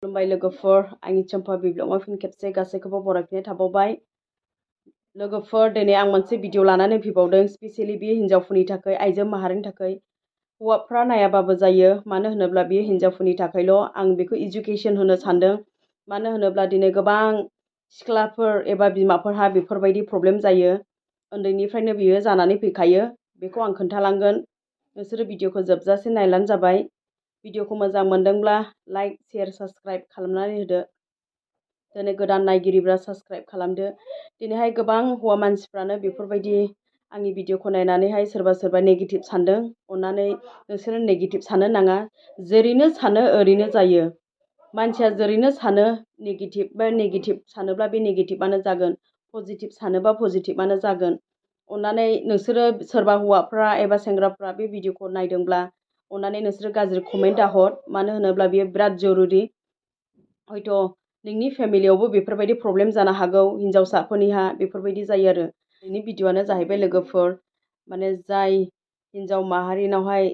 खुलुमबाय लोगोफोर आंनि चम्पा बिब्लगाव फिन खेबसे गासैखौबो बरायफिननाय थाबावबाय लोगोफोर दिनै आं मोनसे भिडिअ लानानै फैबावदों स्पेसियेलि बे हिन्जावफोरनि थाखाय आइजो माहारिनि थाखाय हौवाफ्रा नायाबाबो जायो मानो होनोब्ला बे हिन्जावफोरनि थाखायल' आं बेखौ इडुकेसन होनो सानदों मानो होनोब्ला दिनै गोबां सिख्लाफोर एबा बिमाफोरहा बेफोरबायदि प्रब्लेम जायो उन्दैनिफ्रायनो बियो जानानै फैखायो बेखौ आं खोन्थालांगोन नोंसोरो भिडिअखौ जोबजासे नायलानो जाबाय भिडिअखौ मोजां मोनदोंब्ला लाइक शेयार साबस्क्राइब खालामनानै होदो दिनै गोदान नायगिरिफ्रा साबस्क्राइब खालामदो दिनैहाय गोबां हौवा मानसिफ्रानो बेफोरबायदि आंनि भिडिअखौ नायनानैहाय सोरबा नेगेटिभ सानदों अननानै नोंसोरो नेगेटिभ साननो नाङा जेरैनो सानो ओरैनो जायो मानसिया जेरैनो सानो नेगेटिभ सानोब्ला बे नेगेटिभआनो जागोन पजिटिभ सानोबा पजिटिभआनो जागोन अननानै नोंसोरो सोरबा हौवाफ्रा एबा सेंग्राफ्रा बे भिडिअखौ नायदोंब्ला अननानै नोंसोरो गाज्रि कमेन्ट दाहर मानो होनोब्ला बेयो बिराद जरुरि हयथ' नोंनि फेमिलियावबो बेफोरबायदि प्रब्लेम जानो हागौ हिन्जावसाफोरनिहा बेफोरबायदि जायो आरो बेनि भिडिअआनो जाहैबाय लोगोफोर माने जाय हिन्जाव माहारिनावहाय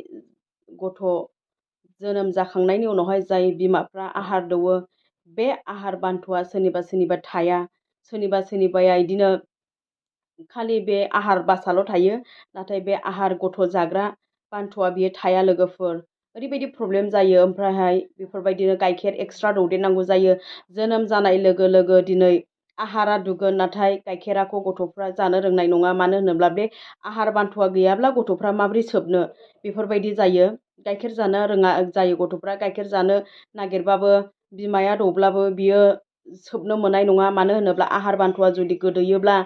गथ' जोनोम जाखांनायनि उनावहाय जाय बिमाफ्रा आहार दौवो बे आहार बान्थ'आ सोरनिबा थाया सोरनिबाया इदिनो खालि बे आहार बासाल' थायो नाथाय बे आहार गथ' जाग्रा बान्थ'आ बियो थाया लोगोफोर ओरैबायदि प्रब्लेम जायो ओमफ्रायहाय बेफोरबायदिनो गाइखेर एक्सट्रा दौदेरनांगौ जायो जोनोम जानाय लोगो लोगो दिनै आहारा दुगोन नाथाय गाइखेराखौ गथ'फ्रा जानो रोंनाय नङा मानो होनोब्ला बे आहार बान्थ'आ गैयाब्ला गथ'फ्रा माबोरै सोबनो बेफोरबायदि जायो गाइखेर जानो रोङा जायो गथ'फ्रा गाइखेर जानो नागिरबाबो बिमाया दौब्लाबो बियो सोबनो मोननाय नङा मानो होनोब्ला आहार बान्थ'आ जुदि गोदोयोब्ला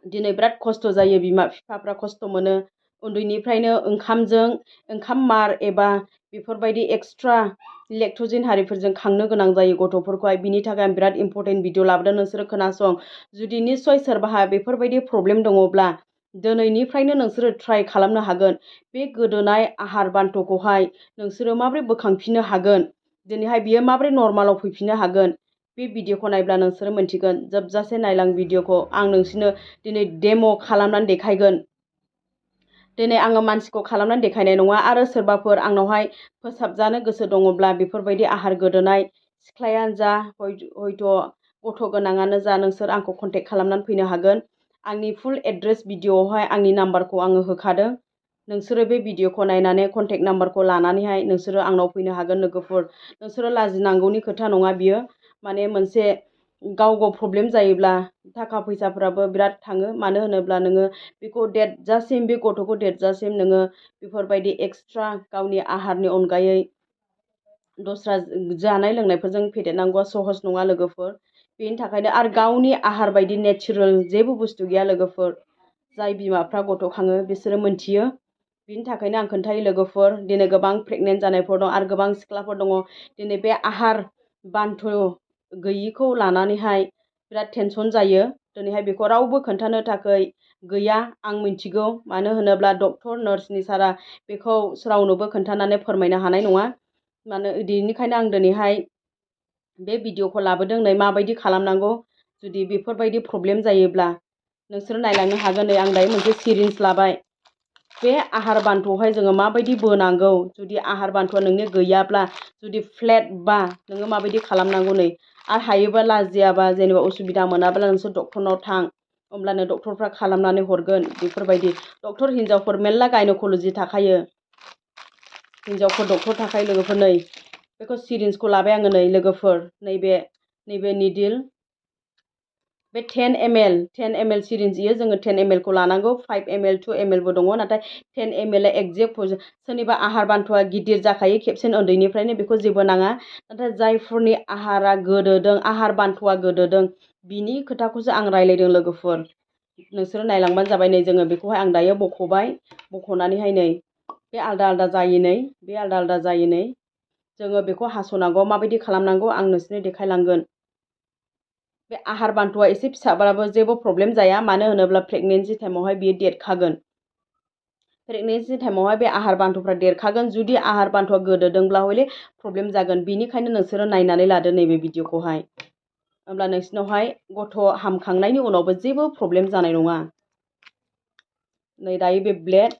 दिनै बिराद खस्थ' जायो बिमा बिफाफ्रा खस्थ' मोनो उन्दैनिफ्रायनो ओंखाम मार एबा बेफोरबायदि एक्सट्रा लेक्ट'जेन हारिफोरजों खांनो गोनां जायो गथ'फोरखौहाय बिनि थाखाय आं बिराद इम्परटेन्ट भिडिअ लाबोदों नोंसोरो खोनासं जुदि निस्सय सोरबाहा बेफोरबायदि प्रब्लेम दङब्ला दिनैनिफ्रायनो नोंसोरो ट्राइ खालामनो हागोन बे गोदोनाय आहार बान्थ'खौहाय नोंसोरो माबोरै बोखांफिननो हागोन दिनैहाय बियो माबोरै नर्मालाव फैफिननो हागोन बे भिडिअखौ नायब्ला नोंसोरो मोनथिगोन जोबजासे नायलां भिडिअखौ आं नोंसोरनो दिनै डेम' खालामनानै देखायगोन दिनै आङो मानसिखौ खालामनानै देखायनाय नङा आरो सोरबाफोर आंनावहाय फोसाबजानो गोसो दङब्ला बेफोरबायदि आहार गोदोनाय सिख्लायानो जा हयथ' गथ' गोनाङानो जा नोंसोर आंखौ कन्टेक्ट खालामनानै फैनो हागोन आंनि फुल एड्रेस भिडिअआवहाय आंनि नाम्बारखौ आङो होखादों नोंसोरो बे भिडिअखौ नायनानै कन्टेक्ट नाम्बारखौ लानानैहाय नोंसोरो आंनाव फैनो हागोन लोगोफोर नोंसोरो लाजिनांगौनि खोथा नङा बियो माने मोनसे गाव प्रब्लेम जायोब्ला थाखा फैसाफ्राबो बिराद थाङो मानो होनोब्ला नोङो बेखौ देरजासिम बे गथ'खौ देरजासिम नोङो बेफोरबायदि एक्सट्रा गावनि आहारनि अनगायै दस्रा जानाय लोंनायफोरजों फेदेरनांगौआ सहस नङा लोगोफोर बेनि थाखायनो आरो गावनि आहार बायदि नेचारेल जेबो बुस्थु गैया लोगोफोर जाय बिमाफ्रा गथ' खाङो बिसोरो मोनथियो बिनि थाखायनो आं खोन्थायो लोगोफोर दिनै गोबां प्रेगनेन्ट जानायफोर दं आरो गोबां सिख्लाफोर दङ दिनै बे आहार बान्थ' गैयिखौ लानानैहाय बिराद टेनसन जायो दिनैहाय बेखौ रावबो खोन्थानो थाखाय गैया आं मिथिगौ मानो होनोब्ला डक्टर नार्सनि सारा बेखौ रावनोबो खोन्थानानै फोरमायनो हानाय नङा बेनिखायनो आं दिनैहाय बे भिडिअखौ लाबोदों नै माबायदि खालामनांगौ जुदि बेफोरबायदि प्रब्लेम जायोब्ला नोंसोरो नायलांनो हागोन नै आं दायो मोनसे सिरिन्स लाबाय बे आहार बान्थ'आवहाय जोङो माबायदि बोनांगौ जुदि आहार बान्थ'आ नोंनि गैयाब्ला जुदि फ्लेट बा नोङो माबायदि खालामनांगौ नै आरो हायोबा लाजियाबा जेनेबा उसुबिदा मोनाब्ला नोंसोर डक्टरनाव थां होमब्लानो डक्टरफ्रा खालामनानै हरगोन बेफोरबायदि डक्टर हिनजावफोर मेरला गायन'कल'जि थाखायो हिनजावफोर डक्टर थाखायो लोगोफोर नै बेखौ सिरिन्सखौ लाबाय आङो नै लोगोफोर नैबे निडिल बे 10 ml सिरिन्ज इयो जोङो 10 ml खौ लानांगौ 5 ml 2 ml बो दङ नाथाय 10 ml एक्जेक्ट सोरनिबा आहार बान्थ'आ गिदिर जाखायो खेबसेनो उन्दैनिफ्रायनो बेखौ जेबो नाङा नाथाय जायफोरनि आहारा गोदोदों आहार बान्थ'आ गोदोदों बिनि खोथाखौसो आं रायज्लायदों लोगोफोर नोंसोरो नायलांबानो जाबाय नै जोङो बेखौहाय आं दायो बख'नानैहाय नै बे आलदा आलदा जायो नै जोङो बेखौ हास'नांगौ माबायदि खालामनांगौ आं नोंसोरनो देखायलांगोन बे आहार बान्थ'आ एसे फिसाब्लाबो जेबो प्रब्लेम जाया मानो होनोब्ला प्रेगनेन्सि टाइमावहाय बियो देरखागोन प्रेगनेन्सि टाइमावहाय बे आहार बान्थ'फ्रा देरखागोन जुदि आहार बान्थ'आ गोदोदोंब्ला हले प्रब्लेम जागोन बिनिखायनो नोंसोरो नायनानै लादो नैबे भिडिअखौहाय होमब्ला नोंसिनावहाय गथ' हामखांनायनि उनावबो जेबो प्रब्लेम जानाय नङा नै दायो बे ब्लेड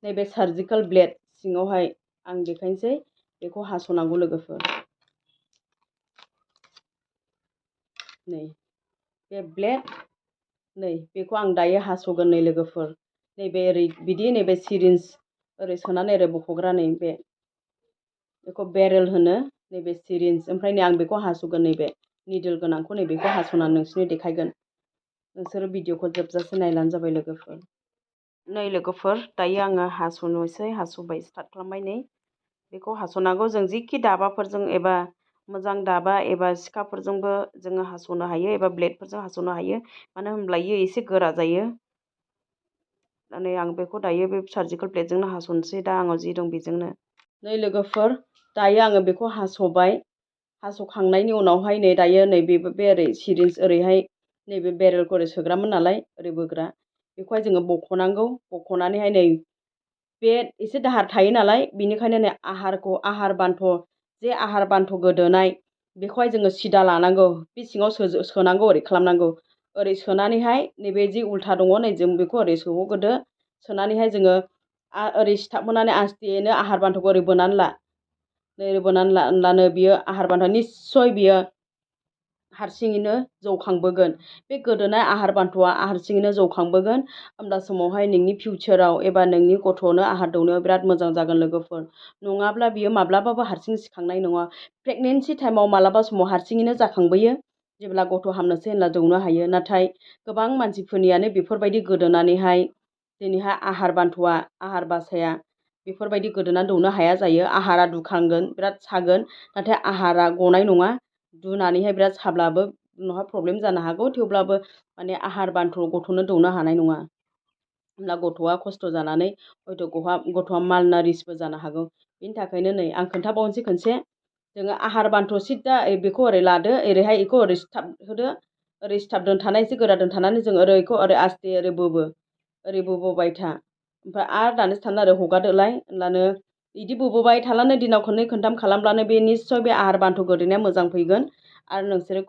नैबे सार्जिकेल ब्लेड सिङावहाय आं देखायनोसै बेखौ हास'नांगौ लोगोफोर नै बे ब्लेड नै बेखौ आं दायो हास'गोन नै लोगोफोर। नैबे ओरै बिदि नैबे सिरिन्ज ओरै सोनानै ओरै बख'ग्रा नै बेखौ बेरेल होनो नैबे सिरिन्ज। ओमफ्राय नै आं बेखौ हास'गोन नैबे निडोल गोनांखौ नै बेखौ हास'नानै नोंसोरनो देखायगोन। नोंसोरो भिडिअखौ जोबजासे नायलानो जाबाय लोगोफोर। नै लोगोफोर दायो आङो हास'नोसै, हास'बाय स्टार्ट खालामबाय नै। बेखौ हास'नांगौ जों जिखि दाबाफोरजों एबा मोजां दाबा एबा सिखाफोरजोंबो जोङो हास'नो हायो एबा ब्लेडफोरजों हास'नो हायो। मानो होनब्ला इयो एसे गोरा जायो। नै आं बेखौ दायो बे सार्जिकेल ब्लेडजोंनो हास'नोसै दा आंनाव जि दं बेजोंनो। नै लोगोफोर दायो आङो बेखौ हास'बाय। हास'खांनायनि उनावहाय नै दायो नै बे ओरै सिरिन्ज ओरैहाय नैबे बेरेलखौ ओरै सोग्रामोन नालाय ओरै बोग्रा। बेखौहाय जोङो बख'नांगौ। बख'नानैहाय नै बे एसे दाहार थायो नालाय बेनिखायनो नै आहार बान्थ' जे आहार बान्थ' गोदोनाय बेखौहाय जोङो सिदा लानांगौ। बे सिङाव सोनांगौ ओरै खालामनांगौ। ओरै सोनानैहाय नैबे जि उल्था दङ नै जों बेखौ ओरै सोहरग्रोदो। सोनानैहाय जोङो ओरै सिथाबहोनानै आस्थेयैनो आहार बान्थ'खौ ओरै बोनानै ला। नै ओरै बोनानै लानो बियो आहार बान्थ'आ निस्सय बियो हारसिङैनो जौखांबोगोन। बे गोदोनाय आहार बान्थ'आ हारसिङैनो जौखांबोगोन। होमब्ला समावहाय नोंनि फिउचाराव एबा नोंनि गथ'नो आहार दौनायाव बिराद मोजां जागोन लोगोफोर। नङाब्ला बियो माब्लाबाबो हारसिं सिखांनाय नङा। प्रेगनेन्सि टाइमाव मालाबा समाव हारसिङैनो जाखांबोयो। जेब्ला गथ' हामनोसै होनब्ला दौनो हायो। नाथाय गोबां मानसिफोरनियानो बेफोरबायदि गोदोनानैहाय दिनैहाय आहार बान्थ'आ आहार बासाया बेफोरबायदि गोदोनानै दौनो हाया जायो। आहारा दुखांगोन बिराद सागोन। नाथाय आहारा गनाय नङा। दुनानैहाय बिराद साब्लाबो उनावहाय प्रब्लेम जानो हागौ। थेवब्लाबो माने आहार बान्थ' गथ'नो दौनो हानाय नङा। होमब्ला गथ'आ खस्थ' जानानै हयथ' गथ'आ मालनारिसबो जानो हागौ। बिनि थाखायनो नै आं खोन्थाबावनोसै खनसे। जोङो आहार बान्थ' सिद्दा बेखौ ओरै लादो ओरैहाय बेखौ ओरै सिथाबहोदो। ओरै सिथाब दोनथानाय एसे गोरा दोनथानानै जों ओरै बेखौ ओरै आस्थे ओरै ओरै बोबाय था। ओमफ्राय आरो दानसे थाना ओरै हगारदोलाय होनब्लानो बिदि बोबोबाय थालानो दिनाव खननै खनथाम खालामब्लानो बे निस्सय बे आहार बान्थ' गोदोनाया मोजां फैगोन। आरो नोंसोरो